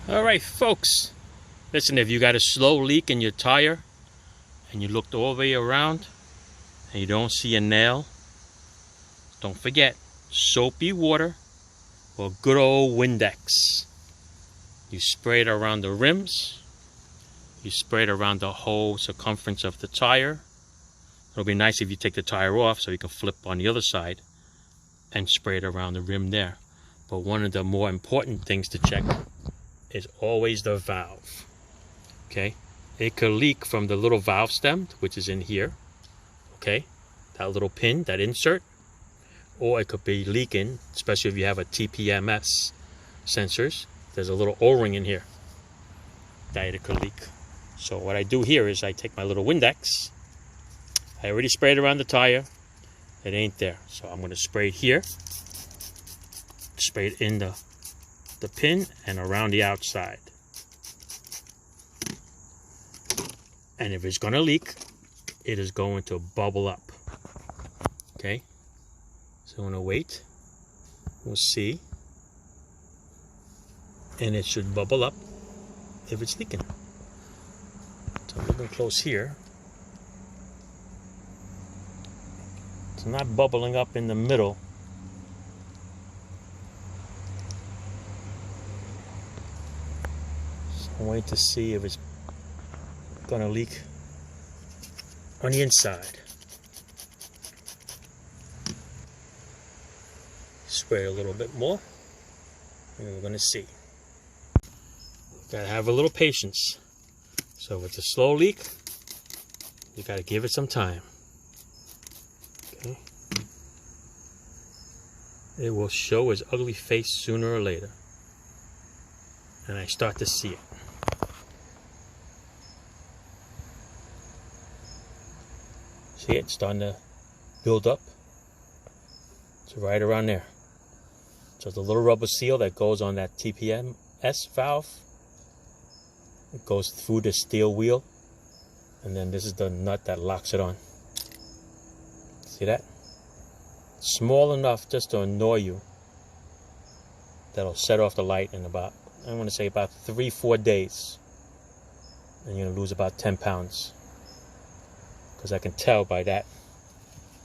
Alright folks, listen, if you got a slow leak in your tire and you looked all the way around and you don't see a nail, don't forget soapy water or good old Windex. You spray it around the rims, you spray it around the whole circumference of the tire. It'll be nice if you take the tire off so you can flip on the other side and spray it around the rim there. But one of the more important things to check is always the valve. Okay, it could leak from the little valve stem, which is in here. Okay, that little pin, that insert, or it could be leaking, especially if you have a TPMS sensors. There's a little O-ring in here that it could leak. So what I do here is I take my little Windex. I already sprayed around the tire. It ain't there, so I'm going to spray it here. Spray it in the pin and around the outside. And if it's going to leak, it is going to bubble up. Okay, so I'm going to wait. We'll see. And it should bubble up if it's leaking. So I'm looking close here. It's not bubbling up in the middle. I'm waiting to see if it's gonna leak on the inside. Spray a little bit more, and we're gonna see. Gotta have a little patience. So if it's a slow leak, you gotta give it some time. Okay. It will show its ugly face sooner or later. And I start to see it. See it starting to build up. It's right around there. So the little rubber seal that goes on that TPMS valve, it goes through the steel wheel, and then this is the nut that locks it on. See that? Small enough just to annoy you. That'll set off the light in about, I want to say about 3-4 days. And you're going to lose about 10 pounds. Because I can tell by that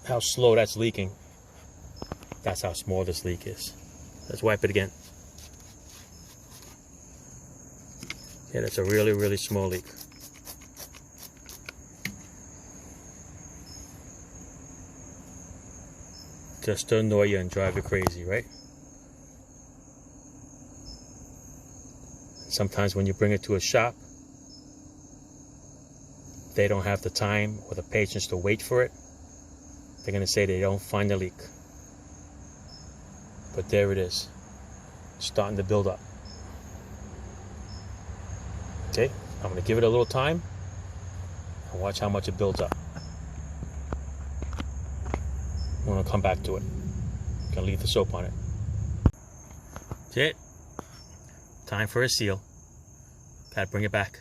how slow that's leaking. That's how small this leak is. Let's wipe it again. Yeah, that's a really, really small leak. Just to annoy you and drive you crazy, right? Sometimes when you bring it to a shop, they don't have the time or the patience to wait for it. They're going to say they don't find the leak. But there it is. It's starting to build up. Okay, I'm going to give it a little time and watch how much it builds up. I'm going to come back to it. I'm going to leave the soap on it. That's it. Time for a seal. Gotta bring it back.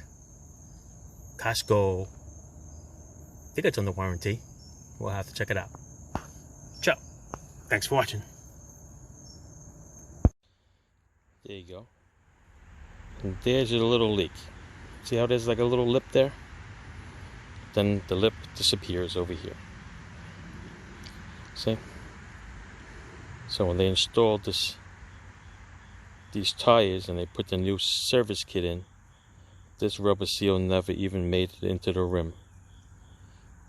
Costco. I think it's under warranty. We'll have to check it out. Ciao. Thanks for watching. There you go. And there's your little leak. See how there's like a little lip there? Then the lip disappears over here. See? So when they installed these tires and they put the new service kit in, this rubber seal never even made it into the rim.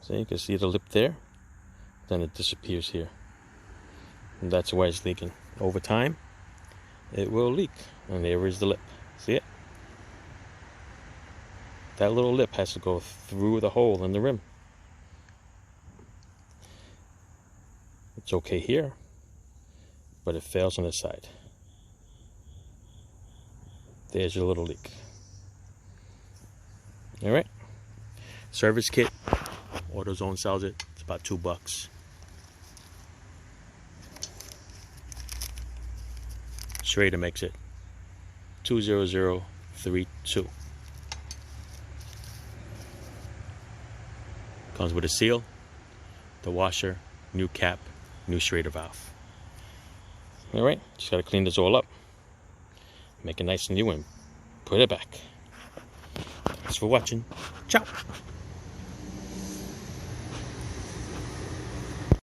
So you can see the lip there, then it disappears here. And that's why it's leaking. Over time, it will leak. And there is the lip. See it? That little lip has to go through the hole in the rim. It's okay here, but it fails on the side. There's your little leak. Alright. Service kit. AutoZone sells it. It's about $2. Schrader makes it. 20032. Comes with a seal, the washer, new cap, new Schrader valve. Alright, just gotta clean this all up. Make it nice and new and put it back. Thanks for watching. Ciao.